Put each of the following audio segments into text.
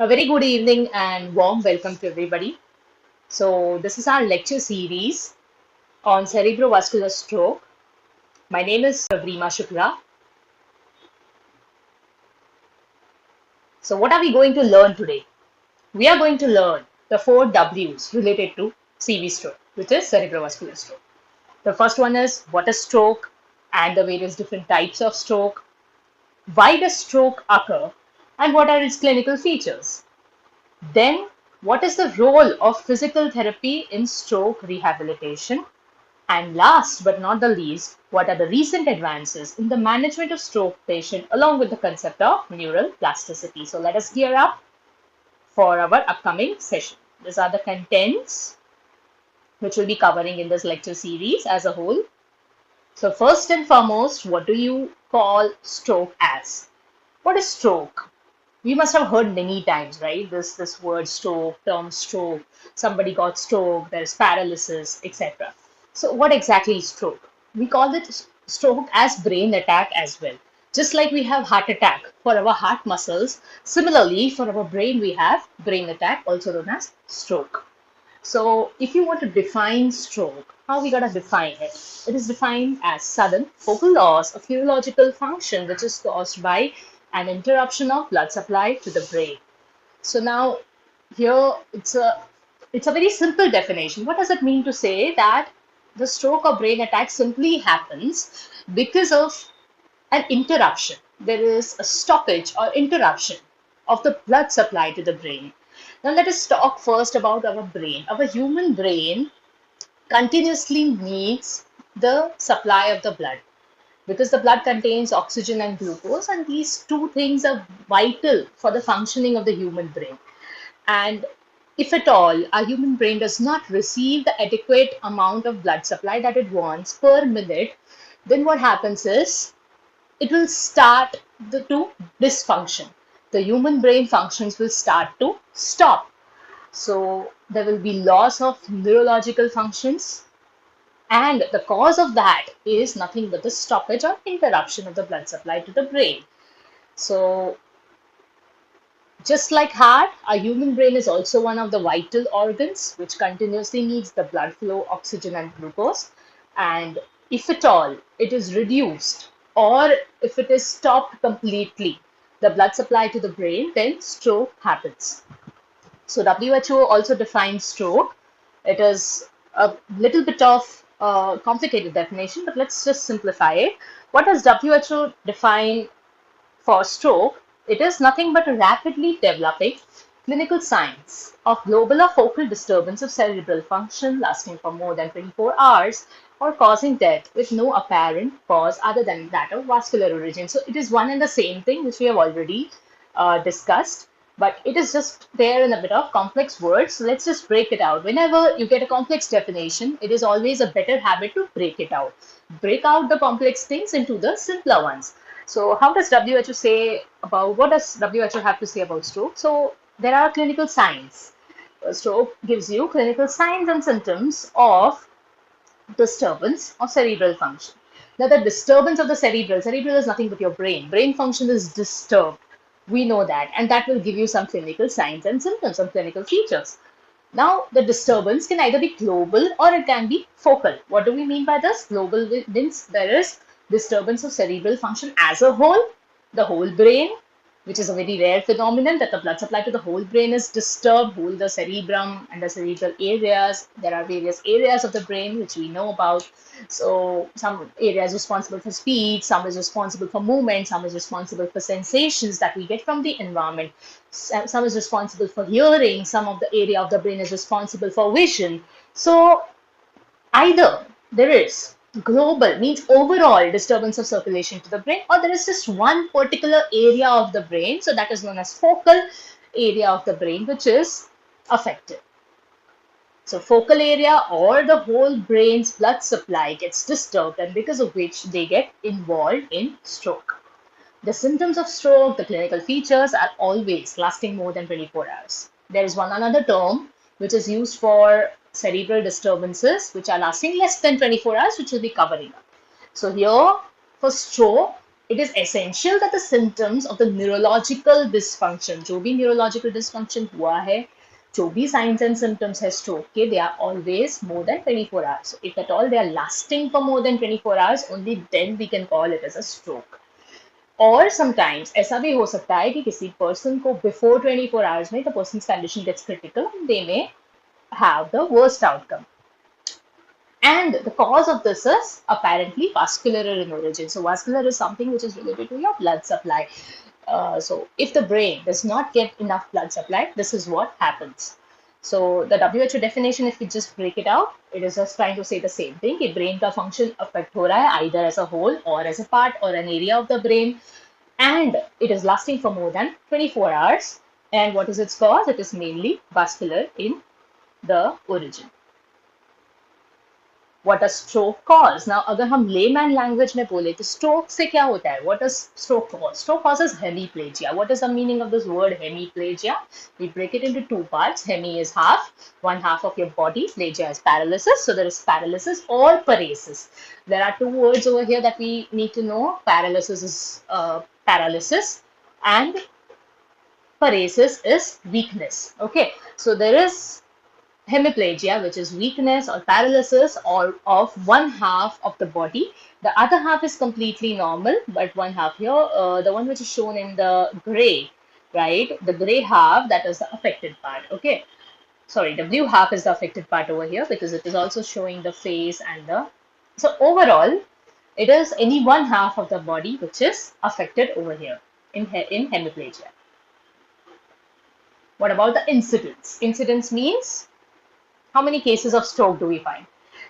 A very good evening and warm welcome to everybody. So, this is our lecture series on cerebrovascular stroke. My name is Vrima Shukla. So, what are we going to learn today? We are going to learn the four W's related to CV stroke, which is cerebrovascular stroke. The first one is what is stroke and the various different types of stroke. Why does stroke occur and what are its clinical features? Then, what is the role of physical therapy in stroke rehabilitation? And last but not the least, what are the recent advances in the management of stroke patient along with the concept of neural plasticity? So let us gear up for our upcoming session. These are the contents which we'll be covering in this lecture series as a whole. So first and foremost, what do you call stroke as? What is stroke? We must have heard many times, right? This word stroke, term stroke, somebody got stroke, there's paralysis, etc. So what exactly is stroke? We call it stroke as brain attack as well. Just like we have heart attack for our heart muscles, similarly for our brain we have brain attack, also known as stroke. So if you want to define stroke, how we gotta define it? It is defined as sudden focal loss of neurological function which is caused by an interruption of blood supply to the brain. So now here it's a very simple definition. What does it mean to say that the stroke or brain attack simply happens because of an interruption? There is a stoppage or interruption of the blood supply to the brain. Now let us talk first about our brain. Our human brain continuously needs the supply of the blood because the blood contains oxygen and glucose, and these two things are vital for the functioning of the human brain. And if at all our human brain does not receive the adequate amount of blood supply that it wants per minute, then what happens is it will start to dysfunction. The human brain functions will start to stop. So there will be loss of neurological functions, and the cause of that is nothing but the stoppage or interruption of the blood supply to the brain. So just like heart, our human brain is also one of the vital organs which continuously needs the blood flow, oxygen and glucose. And if at all it is reduced or if it is stopped completely, the blood supply to the brain, then stroke happens. So WHO also defines stroke. It is a little bit of a complicated definition, but let's just simplify it. What does WHO define for stroke? It is nothing but a rapidly developing clinical signs of global or focal disturbance of cerebral function lasting for more than 24 hours or causing death with no apparent cause other than that of vascular origin. So it is one and the same thing which we have already discussed, but it is just there in a bit of complex words. So let's just break it out. Whenever you get a complex definition, it is always a better habit to break it out. Break out the complex things into the simpler ones. So how does WHO say about, what does WHO have to say about stroke? So there are clinical signs. Stroke gives you clinical signs and symptoms of disturbance of cerebral function. Now the disturbance of the cerebral is nothing but your brain. Brain function is disturbed. We know that, and that will give you some clinical signs and symptoms, some clinical features. Now, the disturbance can either be global or it can be focal. What do we mean by this? Global means there is disturbance of cerebral function as a whole, the whole brain, which is a very rare phenomenon that the blood supply to the whole brain is disturbed, whole the cerebrum and the cerebral areas. There are various areas of the brain which we know about. So some areas responsible for speech, some is responsible for movement, some is responsible for sensations that we get from the environment. Some is responsible for hearing, some of the area of the brain is responsible for vision. So either there is global, means overall disturbance of circulation to the brain, or there is just one particular area of the brain, so that is known as focal area of the brain, which is affected. So focal area or the whole brain's blood supply gets disturbed, and because of which they get involved in stroke. The symptoms of stroke, the clinical features are always lasting more than 24 hours. There is one another term which is used for cerebral disturbances which are lasting less than 24 hours, which will be covering up. So here for stroke, it is essential that the symptoms of the neurological dysfunction, जो भी neurological dysfunction हुआ है, जो भी signs and symptoms है stroke के, they are always more than 24 hours. So if at all they are lasting for more than 24 hours, only then we can call it as a stroke. और sometimes ऐसा भी हो सकता है कि किसी person को before 24 hours में the person's condition gets critical, they may have the worst outcome. And the cause of this is apparently vascular in origin. So vascular is something which is related to your blood supply. So if the brain does not get enough blood supply, this is what happens. So the WHO definition, if we just break it out, it is just trying to say the same thing. कि brain का function affect हो रहा है either as a whole or as a part or an area of the brain, and it is lasting for more than 24 hours. And what is its cause? It is mainly vascular in the origin. What does stroke cause? Now, अगर हम layman language में बोले तो stroke से क्या होता है? What does stroke cause? Stroke causes hemiplegia. What is the meaning of this word hemiplegia? We break it into two parts. Hemi is half, one half of your body. Plegia is paralysis. So there is paralysis or paresis. There are two words over here that we need to know. Paralysis is paralysis, and paresis is weakness. Okay, so there is hemiplegia, which is weakness or paralysis or of one half of the body. The other half is completely normal, but one half here, the one which is shown in the gray, right? The gray half, that is the affected part. Okay, sorry, the blue half is the affected part over here because it is also showing the face and the. So overall, it is any one half of the body which is affected over here in hemiplegia. What about the incidence? Incidence means how many cases of stroke do we find?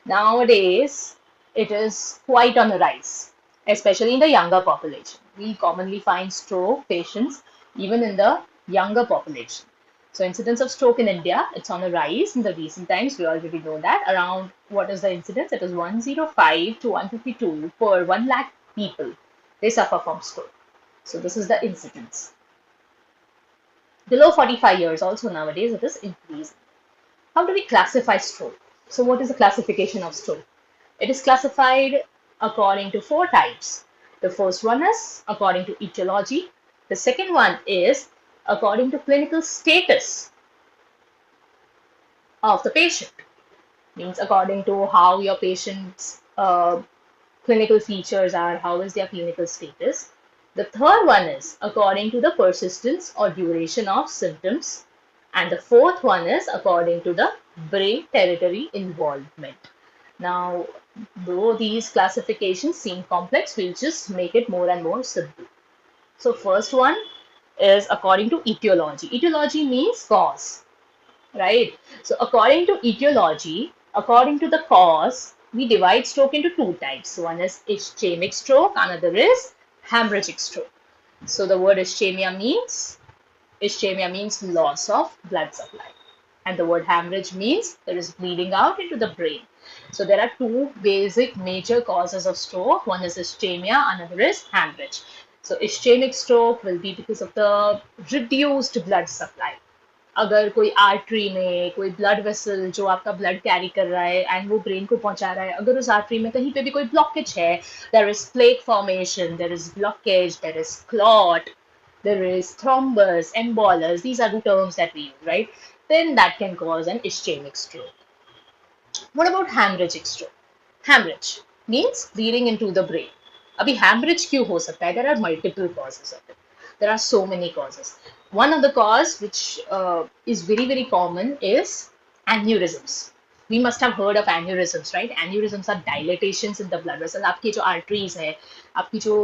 Nowadays, it is quite on the rise, especially in the younger population. We commonly find stroke patients even in the younger population. So incidence of stroke in India, it's on the rise in the recent times. We already know that. Around, what is the incidence? It is 105 to 152 per 1 lakh people. They suffer from stroke. So this is the incidence. Below 45 years also nowadays, it is increasing. How do we classify stroke? So what is the classification of stroke? It is classified according to 4 types. The first one is according to etiology. The second one is according to clinical status of the patient. Means according to how your patient's clinical features are, how is their clinical status. The third one is according to the persistence or duration of symptoms. And the fourth one is according to the brain territory involvement. Now, though these classifications seem complex, we'll just make it more and more simple. So first one is according to etiology. Etiology means cause, right? So according to etiology, according to the cause, we divide stroke into 2 types. One is ischemic stroke, another is hemorrhagic stroke. So the word ischemia means loss of blood supply, and the word hemorrhage means there is bleeding out into the brain. So there are 2 basic major causes of stroke. One is ischemia, another is hemorrhage. So ischemic stroke will be because of the reduced blood supply. अगर कोई artery में कोई blood vessel जो आपका blood carry कर रहा है and वो ब्रेन को पहुंचा रहा है, अगर उस आर्टरी में कहीं पे भी कोई ब्लॉकेज है, there is plaque formation, there is blockage, there is clot, there is thrombus, embolus, these are the terms that we use, right? Then that can cause an ischemic stroke. What about hemorrhagic stroke? Hemorrhage means bleeding into the brain. Abhi hemorrhage क्यों हो सकता है? There are multiple causes of it. There are so many causes. One of the cause which is very, very common is aneurysms. We must have heard of aneurysms, right? Aneurysms are dilatations in the blood vessels. आपकी जो arteries है, आपकी जो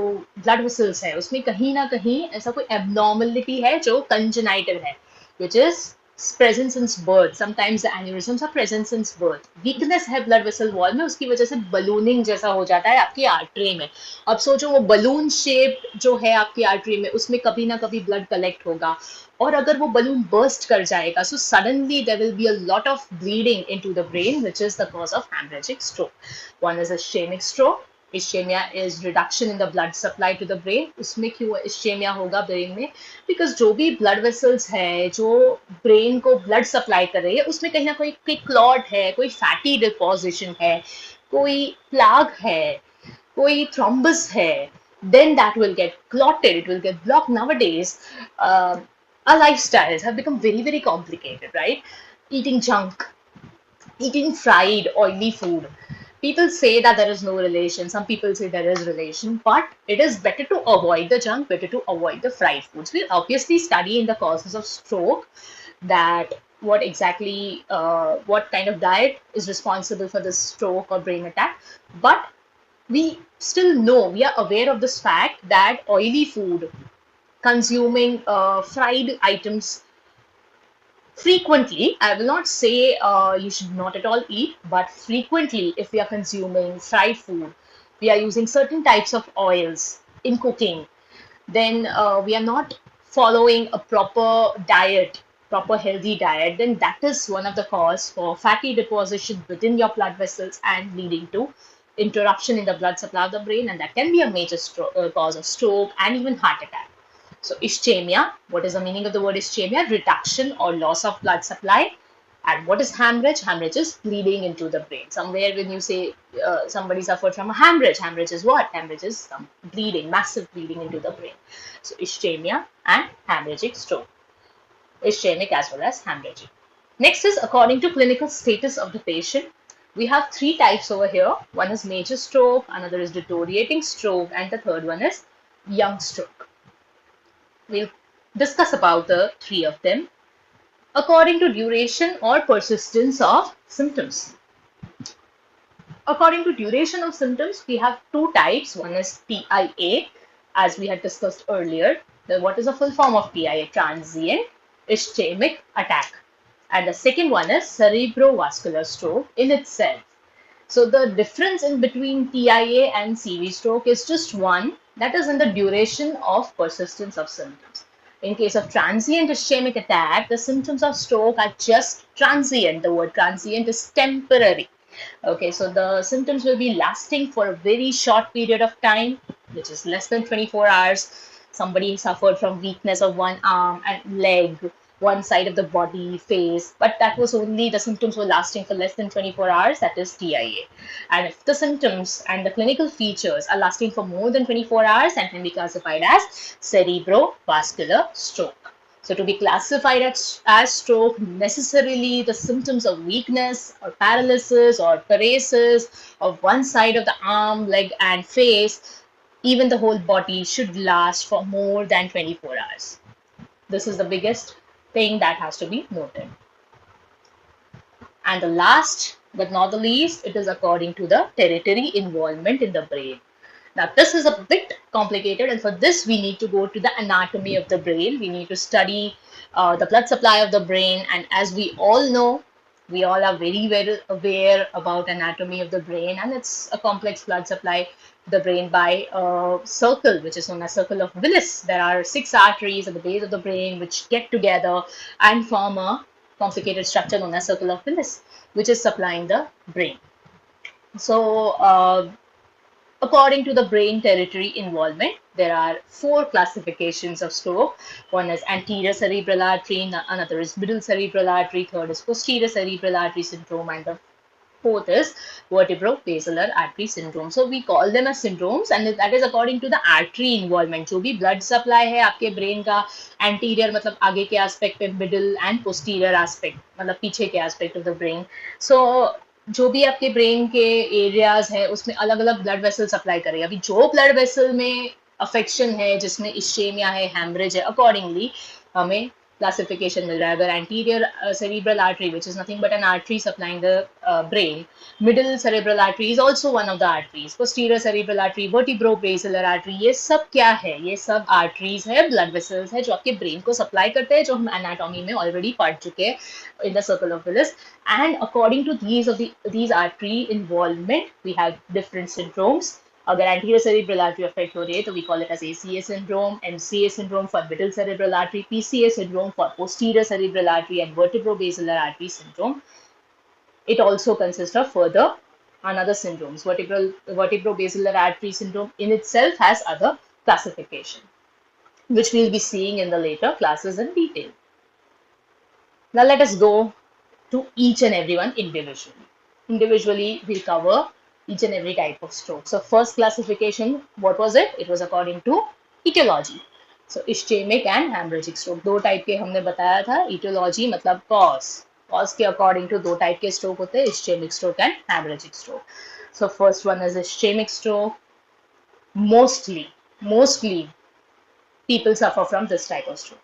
blood vessels है, उसमें कहीं ना कहीं ऐसा कोई abnormality है जो congenital है, which is present since birth. Sometimes the aneurysms are present since birth. Weakness है blood vessel wall में, उसकी वजह से ballooning जैसा हो जाता है आपकी artery में. अब सोचो वो balloon shape जो है आपकी artery में, उसमें कभी ना कभी blood collect होगा. और अगर वो balloon burst कर जाएगा, so suddenly there will be a lot of bleeding into the brain, which is the cause of hemorrhagic stroke. One is ischemic stroke. Ischemia is reduction in the blood supply to the brain. उसमें क्यों ischemia होगा brain में? Because जो भी blood vessels है, जो brain को blood supply कर रही है, उसमें कहीं ना कोई clot है, कोई fatty deposition है, कोई plaque है, कोई thrombus है, then that will get clotted, it will get blocked. Nowadays, our lifestyles have become very, very complicated, right? Eating junk, eating fried, oily food. People say that there is no relation. Some people say there is relation, but it is better to avoid the junk, better to avoid the fried foods. We obviously study in the causes of stroke that what kind of diet is responsible for the stroke or brain attack. But we still know, we are aware of this fact that oily food, consuming fried items frequently, I will not say you should not at all eat, but frequently, if we are consuming fried food, we are using certain types of oils in cooking, then we are not following a proper diet, proper healthy diet, then that is one of the cause for fatty deposition within your blood vessels and leading to interruption in the blood supply of the brain, and that can be a major cause of stroke and even heart attack. So ischemia, what is the meaning of the word ischemia? Reduction or loss of blood supply. And what is hemorrhage? Hemorrhage is bleeding into the brain. Somewhere when you say somebody suffered from a hemorrhage is what? Hemorrhage is some bleeding, massive bleeding into the brain. So ischemia and hemorrhagic stroke. Ischemic as well as hemorrhagic. Next is according to clinical status of the patient. We have three types over here. One is major stroke, another is deteriorating stroke, and the third one is young stroke. We'll discuss about the three of them according to duration or persistence of symptoms. According to duration of symptoms, we have two types. One is TIA, as we had discussed earlier. What is the full form of TIA? Transient ischemic attack. And the second one is cerebrovascular stroke in itself. So the difference in between TIA and CV stroke is just one, that is in the duration of persistence of symptoms. In case of transient ischemic attack, the symptoms of stroke are just transient. The word transient is temporary. Okay, so the symptoms will be lasting for a very short period of time, which is less than 24 hours. Somebody suffered from weakness of one arm and leg, one side of the body, face, but that was only the symptoms were lasting for less than 24 hours, that is TIA. And if the symptoms and the clinical features are lasting for more than 24 hours, that can be classified as cerebrovascular stroke. So to be classified as stroke, necessarily the symptoms of weakness or paralysis or paresis of one side of the arm, leg and face, even the whole body should last for more than 24 hours. This is the biggest thing that has to be noted. And the last but not the least, it is according to the territory involvement in the brain. Now, this is a bit complicated, and for this, we need to go to the anatomy of the brain. We need to study the blood supply of the brain, and as we all know, we all are very well aware about anatomy of the brain, and it's a complex blood supply to the brain by a circle, which is known as circle of Willis. There are 6 arteries at the base of the brain which get together and form a complicated structure known as circle of Willis, which is supplying the brain. So, according to the brain territory involvement, there are 4 classifications of stroke. One is anterior cerebral artery, another is middle cerebral artery, third is posterior cerebral artery syndrome, and the fourth is vertebro-basilar artery syndrome. So we call them as syndromes, and that is according to the artery involvement. जो भी blood supply है आपके brain का, anterior मतलब आगे के aspect पे, middle and posterior aspect मतलब पीछे के aspect of the brain. So जो भी आपके ब्रेन के एरियाज है उसमें अलग अलग ब्लड वेसल सप्लाई करेगा. अभी जो ब्लड वेसल में अफेक्शन है, जिसमें इश्चेमिया है, हेमरेज है, अकॉर्डिंगली हमें classification मिल रहा है. अगर anterior cerebral artery, which is nothing but an artery supplying the brain, middle cerebral artery is also one of the arteries, posterior cerebral artery, vertebro-basilar artery, ये सब क्या है? ये सब arteries है, blood vessels है जो आपके brain को supply करते हैं, जो हम anatomy में already पढ़ चुके हैं in the circle of Willis. And according to these artery involvement, we have different syndromes. अगर anterior cerebral artery affect हो रही है तो we call it as ACA syndrome, MCA syndrome for middle cerebral artery, PCA syndrome for posterior cerebral artery, and vertebro-basilar artery syndrome. It also consists of further another syndromes. Vertebro-basilar artery syndrome in itself has other classification, which we'll be seeing in the later classes in detail. Now let us go to each and every one individually. Individually, we'll cover each and every type of stroke. So first classification, what was it? It was according to etiology. So ischemic and hemorrhagic stroke, दो type के हमने बताया था. etiology मतलब cause के according to दो type के stroke होते हैं, ischemic stroke and hemorrhagic stroke. So first one is ischemic stroke. Mostly people suffer from this type of stroke.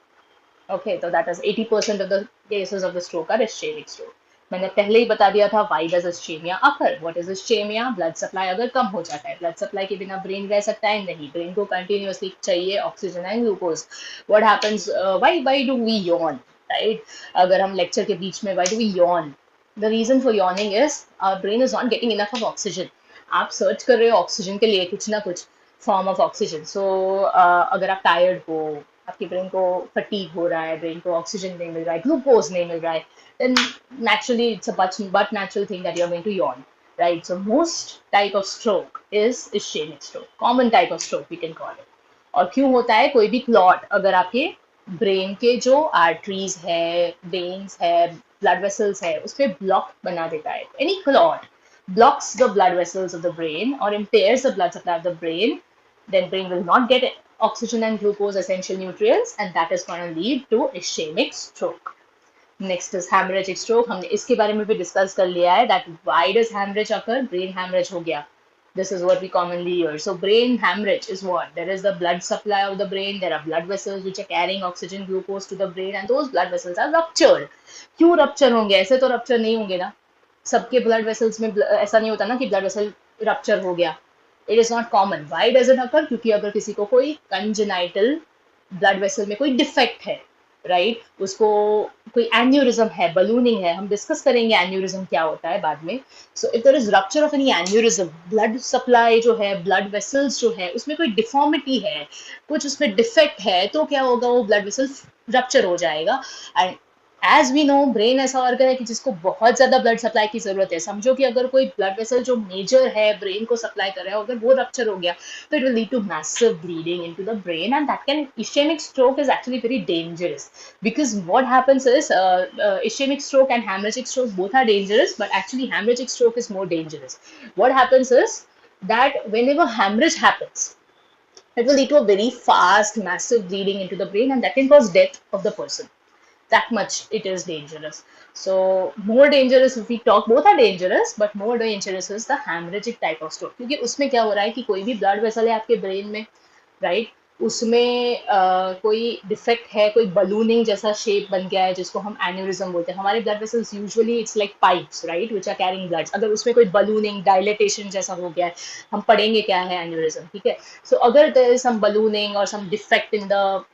Okay, so that is 80% of the cases of the stroke are ischemic stroke. मैंने पहले ही बता दिया था why does ischemia occur? What is ischemia? Blood supply अगर कम हो जाता है, blood supply के बिना brain रह सकता है नहीं, brain को continuously चाहिए oxygen and glucose. What happens? Why do we yawn? Right? अगर हम lecture के बीच में why do we yawn? The reason for yawning is our brain is not getting enough of oxygen. आप सर्च कर रहे हो ऑक्सीजन के लिए कुछ ना कुछ फॉर्म ऑफ ऑक्सीजन. सो अगर आप टायर्ड हो, आपके ब्रेन को फटीग हो रहा है, ब्रेन को ऑक्सीजन नहीं मिल रहा है, ग्लूकोज नहीं मिल रहा है, then naturally it's a but natural thing that you're going to yawn, right? So most type of stroke is ischemic stroke, common type of stroke we can call it. और क्यों होता है? कोई भी क्लॉट अगर आपके ब्रेन के जो आर्टरीज है, वेन्स है, ब्लड वेसल्स है, उस पर ब्लॉक बना देता है. Any clot blocks the blood vessels of the brain or impairs the blood supply of the brain, then brain will not get oxygen and glucose, essential nutrients, and that is going to lead to ischemic stroke. Next is hemorrhagic stroke. हमने इसके बारे में भी discuss कर लिया है that why does hemorrhage occur? Brain hemorrhage हो गया. This is what we commonly hear. So brain hemorrhage is what? There is the blood supply of the brain. There are blood vessels which are carrying oxygen, glucose to the brain, and those blood vessels are ruptured. क्यों rupture होंगे? ऐसे तो rupture नहीं होंगे ना. सबके blood vessels में ऐसा नहीं होता ना कि ब्लड वेसल रप्चर हो गया. It is not common. Why does it occur? क्योंकि अगर किसी को कोई कंजेनाइटल ब्लड वेसल में कोई डिफेक्ट है, राइट, उसको कोई एन्यूरिज्म है, बलूनिंग है, हम डिस्कस करेंगे एन्यूरिज्म क्या होता है बाद में. So if there is rupture of any aneurysm, blood supply जो है, ब्लड वेसल्स जो है, उसमें कोई डिफॉर्मिटी है, कुछ उसमें डिफेक्ट है, तो क्या होगा? वो ब्लड वेसल रप्चर हो जाएगा. And as we know, brain ऐसा ऑर्गन है कि जिसको बहुत ज्यादा ब्लड सप्लाई की जरूरत है. समझो कि अगर कोई ब्लड वेसल जो मेजर है, ब्रेन को सप्लाई कर रहा है, अगर वो रप्चर हो गया तो it will lead to massive bleeding into the brain, and that can ischaemic stroke is actually very dangerous. Because what happens is ischaemic stroke and haemorrhagic stroke both are dangerous, but actually haemorrhagic stroke is more dangerous. What happens is that whenever hemorrhage happens, it will lead to a very fast, massive bleeding into the brain, and that can cause death of the person. That much it is dangerous. So more dangerous if we talk, both are dangerous, but more dangerous is the hemorrhagic type of stroke. क्योंकि उसमें क्या हो रहा है कि कोई भी blood vessel है आपके ब्रेन में, राइट, उसमें कोई डिफेक्ट है, कोई बलूनिंग जैसा शेप बन गया है जिसको हम एन्यूरिज्म बोलते हैं. हमारे blood vessels usually it's like pipes, right, which are carrying blood. अगर उसमें कोई बलूनिंग, डायलेटेशन जैसा हो गया है, हम पढ़ेंगे क्या है एन्यूरिज्म, ठीक है. सो अगर देयर इज सम बलूनिंग और some defect in the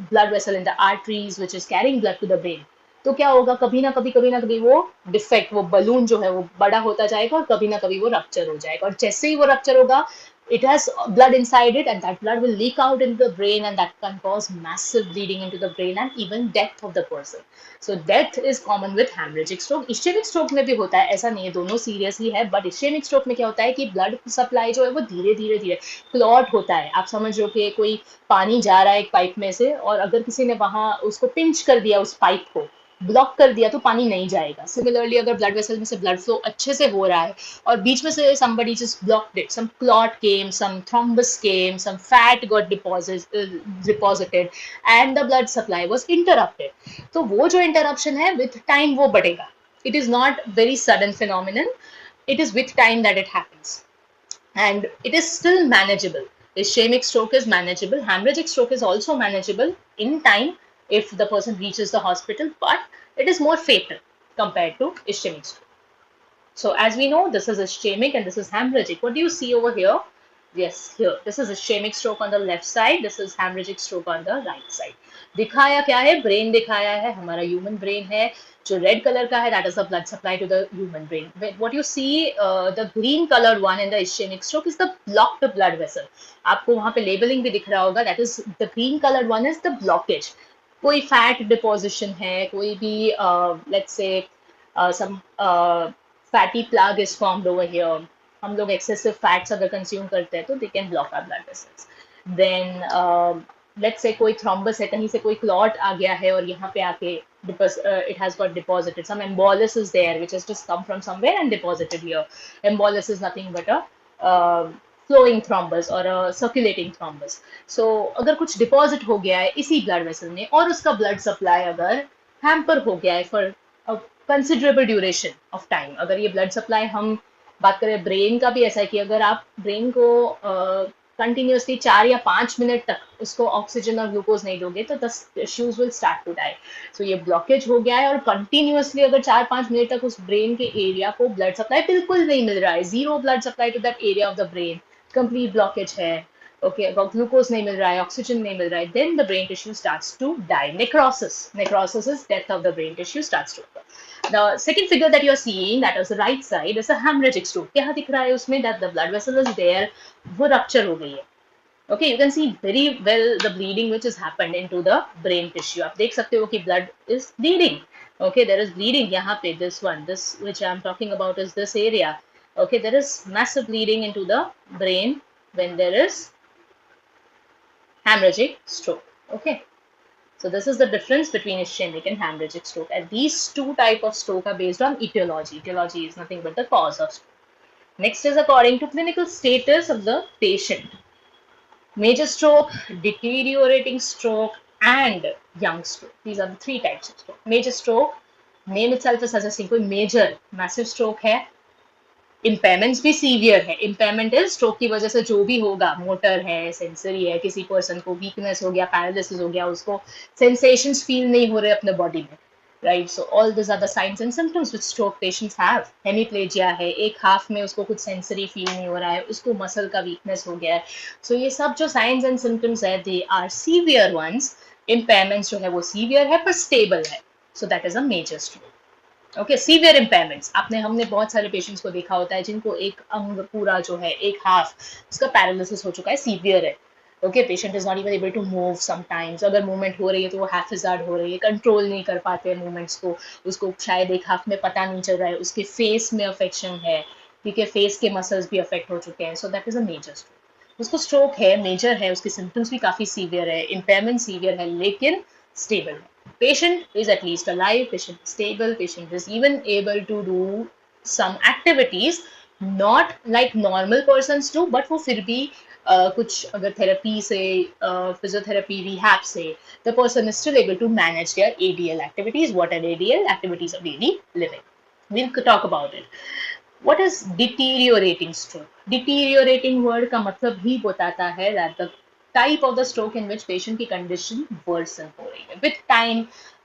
blood vessel in the arteries which is carrying blood to the brain, तो क्या होगा? कभी ना कभी वो डिफेक्ट, वो बलून जो है वो बड़ा होता जाएगा और कभी ना कभी वो रप्चर हो जाएगा. और जैसे ही वो रप्चर होगा, it has blood inside it, and that blood will leak out into the brain, and that can cause massive bleeding into the brain and even death of the person. So death is common with hemorrhagic stroke. ischemic stroke में भी होता है, ऐसा नहीं है, दोनों serious ही है. But ischemic stroke में क्या होता है कि ब्लड सप्लाई जो है वो धीरे धीरे क्लॉट होता है. आप समझो कि कोई पानी जा रहा है एक पाइप में से, और अगर किसी ने वहां उसको पिंच कर दिया, उस पाइप को ब्लॉक कर दिया, तो पानी नहीं जाएगा. सिमिलरली अगर ब्लड वेसल में से ब्लड फ्लो अच्छे से हो रहा है और बीच में से somebody just blocked it, some clot came, some thrombus came, some fat got deposited and the blood supply was interrupted, तो वो जो interruption है with time वो बढ़ेगा. It is not very sudden phenomenon, it is with time that it happens, and it is still manageable. Ischemic stroke is manageable. Hemorrhagic stroke is also manageable in time if the person reaches the hospital, but it is more fatal compared to ischemic stroke. So as we know, this is ischemic and this is hemorrhagic. What do you see over here? Yes, here. This is ischemic stroke on the left side. This is hemorrhagic stroke on the right side. दिखाया क्या है? Brain दिखाया है, हमारा human brain है. जो red colour का है, that is the blood supply to the human brain. What you see, the green colored one in the ischemic stroke is the blocked blood vessel. आपको वहाँ पे लेबलिंग भी दिख रहा होगा. That is the green colored one is the blockage. कोई fat deposition है, कोई भी let's say some fatty plug is formed over here. हम लोग एक्सेसिव फैट्स अगर कंज्यूम करते हैं तो they can block our blood vessels. Then let's say कोई थ्रोम्बस है, कहीं से कोई क्लॉट आ गया है और यहाँ पे आके it has got deposited. Some embolus is there, which has just come from somewhere and deposited here. Embolus is nothing but a flowing thrombus or a circulating thrombus. So अगर कुछ deposit हो गया है इसी blood vessel में और उसका blood supply अगर hamper हो गया है for a considerable duration of time, अगर ये blood supply हम बात करें ब्रेन का भी ऐसा है कि अगर आप ब्रेन को कंटिन्यूसली 4 या 5 मिनट तक उसको ऑक्सीजन और ग्लूकोज नहीं दोगे तो the tissues will start to die. So ये ब्लॉकेज हो गया है और कंटिन्यूसली अगर 4-5 मिनट तक उस ब्रेन के एरिया को ब्लड सप्लाई बिल्कुल नहीं मिल रहा है, zero blood supply to that area of the brain, complete blockage है, okay, ग्लूकोज नहीं मिल रहा है, ऑक्सीजन नहीं मिल रहा है, then the brain tissue starts to die. Necrosis is death of the brain tissue starts to occur. The second figure that you are seeing, that is the right side, is a hemorrhagic stroke. क्या दिख रहा है उसमें? That the blood vessel is there, वो rupture हो गई है. Okay, you can see very well the bleeding which has happened into the brain tissue. आप देख सकते हो कि blood is bleeding. Okay, there is bleeding यहाँ पे. This which I am talking about is this area. Okay, there is massive bleeding into the brain when there is hemorrhagic stroke. Okay. So this is the difference between ischemic and hemorrhagic stroke. And these two types of stroke are based on etiology. Etiology is nothing but the cause of stroke. Next is according to clinical status of the patient. Major stroke, deteriorating stroke, and young stroke. These are the three types of stroke. Major stroke, name itself is suggesting कोई major, massive stroke है. Impairments भी severe है. Impairment is stroke की वजह से जो भी होगा, मोटर है, सेंसरी है, किसी पर्सन को वीकनेस हो गया, पैरालिसिस हो गया, उसको सेंसेशंस फील नहीं हो रहे अपने बॉडी में, right. So all this are the signs and symptoms which stroke patients have. Hemiplegia है, एक हाफ में उसको कुछ सेंसरी फील नहीं हो रहा है, उसको मसल का वीकनेस हो गया है. सो ये सब जो साइंस एंड सिम्टम्स है, they are severe ones. Impairments जो है वो सीवियर है पर स्टेबल है. So that is a major stroke. Okay, severe impairments, हमने बहुत सारे पेशेंट्स को देखा होता है जिनको एक अंग पूरा जो है, एक हाफ उसका पैरालिसिस हो चुका है, सीवियर है. Okay, patient is not even able to move sometimes. अगर मूवमेंट हो रही है तो वो हैफिजार्ड हो रही है, कंट्रोल नहीं कर पाते हैं मूवमेंट्स को, उसको शायद एक हाफ में पता नहीं चल रहा है, उसके फेस में अफेक्शन है, ठीक है, फेस के मसल्स भी अफेक्ट हो चुके हैं. So that is a major stroke. उसको स्ट्रोक है, मेजर है, उसके सिम्टम्स भी काफी सीवियर है, इम्पेयरमेंट सीवियर है लेकिन stable है. Patient is at least alive, patient is stable, patient is even able to do some activities not like normal persons do, but वो फिर भी कुछ अगर थेरेपी से, फिजियोथेरेपी, रिहैब से, the person is still able to manage their ADL activities. What are ADL? Activities of daily living. We'll talk about it. What is deteriorating stroke? Deteriorating word का मतलब ही बताता है that the type of the stroke in which patient की condition worsen हो रही है. With time,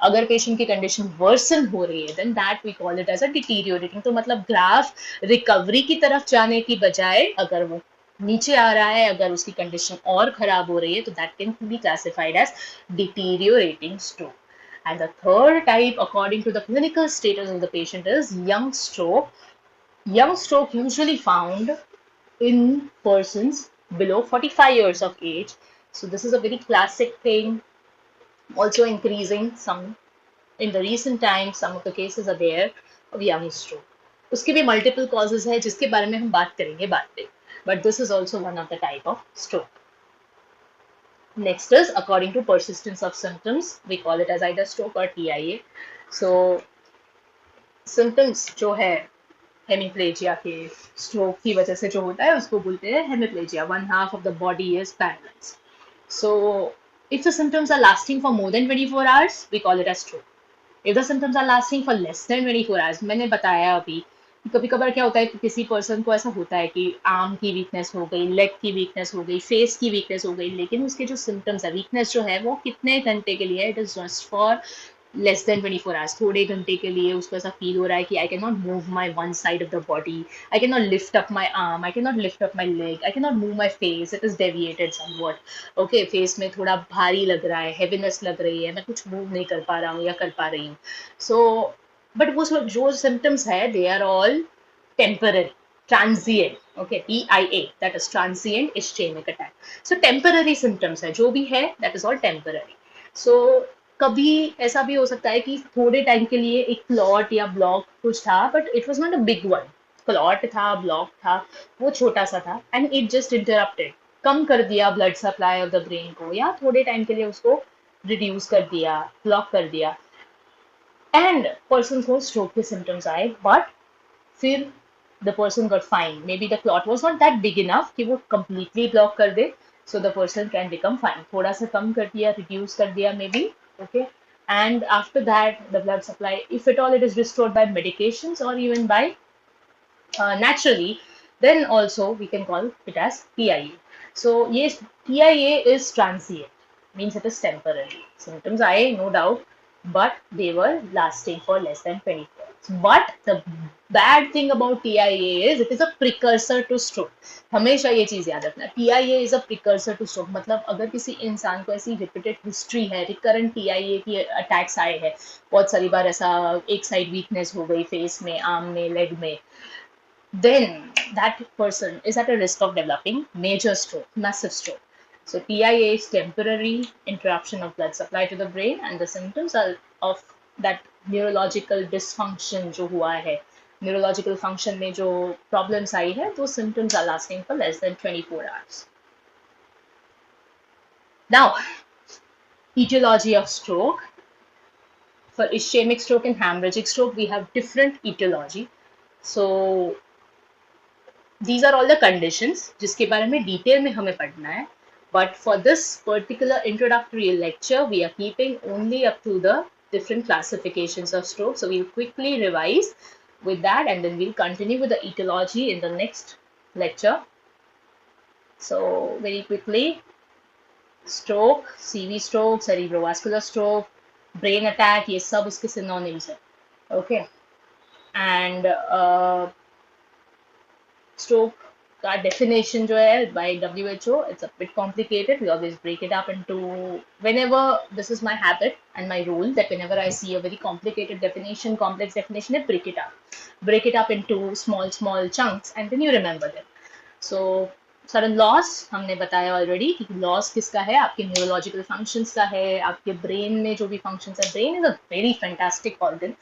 अगर patient की condition worsen हो रही है, then that we call it as a deteriorating. तो मतलब ग्राफ रिकवरी की तरफ जाने की बजाय अगर वो नीचे आ रहा है, अगर उसकी condition और खराब हो रही है, तो that can be classified as deteriorating stroke. And the third type, according to the clinical status of the patient, is young stroke. Young stroke usually found in persons below 45 years of age. So this is a very classic thing, also increasing some in the recent times. Some of the cases are there of young stroke. उसके भी multiple causes है जिसके बारे में हम बात करेंगे बाद में, but this is also one of the type of stroke. Next is according to persistence of symptoms, we call it as either stroke or TIA. So symptoms जो है हेमीप्लेजिया के, स्ट्रोक की वजह से जो होता है उसको बोलते हैं hemiplegia. One half of the body is paralysed. So if the symptoms are lasting for more than 24 hours, we call it as stroke. If the symptoms are lasting for less than 24 hours, मैंने बताया अभी, कभी कभार क्या होता है कि किसी पर्सन को ऐसा होता है कि आर्म की वीकनेस हो गई, लेग की वीकनेस हो गई, फेस की वीकनेस हो गई, लेकिन उसके जो सिम्टम्स है, वीकनेस जो है वो कितने घंटे के लिए, it is just for less than 24 hours. थोड़े घंटे के लिए उसको ऐसा फील हो रहा है कि I can not move my one side of the body, I can not lift up my arm, I can not lift up my leg, I can not move my face, it is deviated somewhat. Okay, face में थोड़ा भारी लग रहा है, heaviness लग रही है, मैं कुछ मूव नहीं कर पा रहा हूँ या कर पा रही हूँ. सो बट वो जो सिम्टम्स है, they are all temporary, transient. Okay, TIA, that is transient ischemic attack. So temporary symptoms है, जो भी है that is all temporary. So कभी ऐसा भी हो सकता है कि थोड़े टाइम के लिए एक क्लॉट या ब्लॉक कुछ था, but it was not a big one. Clot था, ब्लॉक था, वो छोटा सा था, एंड इट जस्ट इंटरप्टेड, कम कर दिया blood supply of the brain को, या थोड़े टाइम के लिए उसको रिड्यूस कर दिया, ब्लॉक कर दिया. एंड पर्सन को स्ट्रोक के सिम्टम्स आए, बट फिर the person got fine, may be the clot was not that big enough कि वो कंप्लीटली ब्लॉक कर दे, so the person can become fine, थोड़ा सा कम कर दिया, रिड्यूस कर दिया may be, okay. And after that, the blood supply, if at all it is restored by medications or even by naturally, then also we can call it as TIA. So yes, TIA is transient, means it is temporary. Symptoms I no doubt, but they were lasting for less than 24 hours. But the bad thing about TIA is it is a precursor to stroke. हमेशा ये चीज याद रखना, TIA is a precursor to stroke. मतलब अगर किसी इंसान को ऐसी रिपीटेड हिस्ट्री है, रिकरेंट TIA की अटैक्स आए हैं, बहुत सारी बार ऐसा एक साइड वीकनेस हो गई फेस में, आर्म में, लेग में, then that person is at a risk of developing major stroke, massive stroke. So TIA is temporary interruption of blood supply to the brain, and the symptoms are of that neurological dysfunction जो हुआ है, neurological function में जो problems आई है, those symptoms are lasting for less than 24 hours. Now, etiology of stroke. For ischemic stroke and hemorrhagic stroke, we have different etiology. So these are all the conditions जिसके बारे में detail में हमें पढ़ना है, but for this particular introductory lecture we are keeping only up to the different classifications of stroke. So we'll quickly revise with that, and then we'll continue with the etiology in the next lecture. So very quickly, stroke, CV stroke, cerebrovascular stroke, brain attack, ये सब उसके synonyms है, okay. And stroke का definition जो है by WHO, it's a bit complicated. We always break it up into, whenever, this is my habit and my rule, that whenever I see a very complicated definition, complex definition, I break it up into small chunks, and then you remember them. So sudden loss हमने बताया already कि loss किसका है, आपके neurological functions का है, आपके brain में जो भी functions है. Brain is a very fantastic organ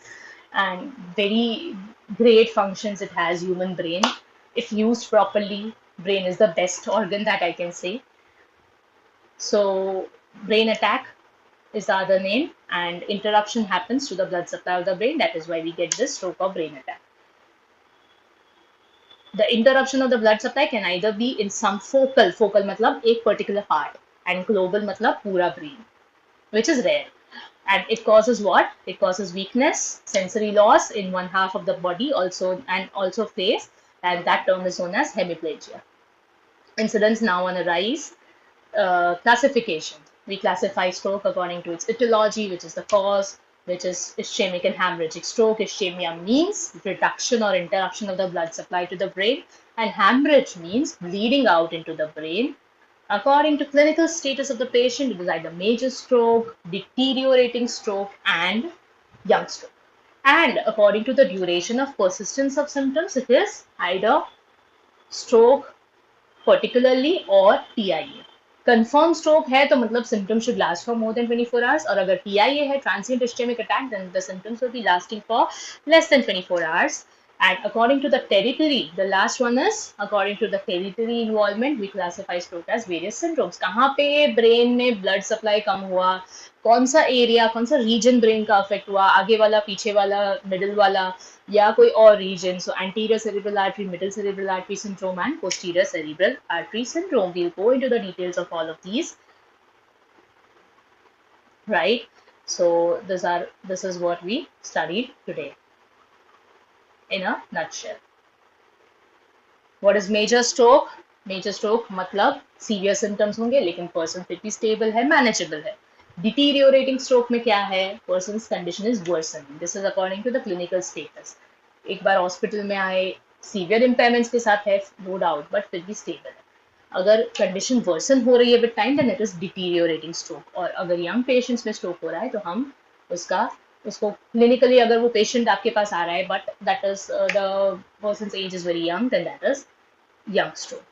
and very great functions it has, human brain. If used properly, brain is the best organ that I can say. So brain attack is the other name, and interruption happens to the blood supply of the brain. That is why we get this stroke or brain attack. The interruption of the blood supply can either be in some focal मतलब एक particular part, and global मतलब पूरा brain, which is rare. And it causes what? It causes weakness, sensory loss in one half of the body also, and also face, and that term is known as hemiplegia. Incidence now on a rise. Classification. We classify stroke according to its etiology, which is the cause, which is ischemic and hemorrhagic stroke. Ischemia means reduction or interruption of the blood supply to the brain, and hemorrhage means bleeding out into the brain. According to clinical status of the patient, it is either major stroke, deteriorating stroke, and young stroke. And according to the duration of persistence of symptoms, it is either stroke particularly or TIA. Confirmed stroke है तो मतलब symptoms should last for more than 24 hours, और अगर TIA है, transient ischemic attack, then the symptoms will be lasting for less than 24 hours. And according to the territory, the last one is according to the territory involvement, we classify stroke as various syndromes. कहाँ पे brain में blood supply कम हुआ, कौन सा area, कौन सा region brain का affect हुआ, आगे वाला, पीछे वाला, middle वाला, या कोई और region. So anterior cerebral artery, middle cerebral artery syndrome, and posterior cerebral artery syndrome. We'll go into the details of all of these. Right? So this is what we studied today in a nutshell. What is major stroke? Major stroke मतलब severe symptoms होंगे लेकिन person फिर भी stable है, manageable है. Deteriorating stroke में क्या है? Person's condition is worsening. This is according to the clinical status. एक बार hospital में आए, severe impairments के साथ है, no doubt, but फिर भी stable है. अगर condition worsen हो रही है with time, then it is deteriorating stroke. और अगर young patients में stroke हो रहा है तो हम उसको clinically अगर वो patient आपके पास आ रहा है, but that is the person's age is very young, then that is young stroke.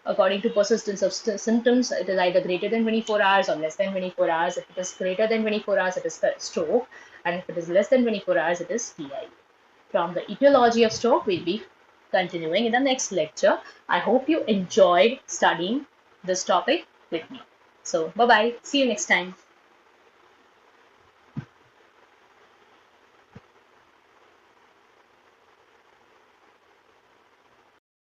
According to persistence of symptoms, it is either greater than 24 hours or less than 24 hours. If it is greater than 24 hours, it is stroke, and if it is less than 24 hours, it is TIA. From the etiology of stroke, we'll be continuing in the next lecture. I hope you enjoyed studying this topic with me. So, bye-bye. See you next time.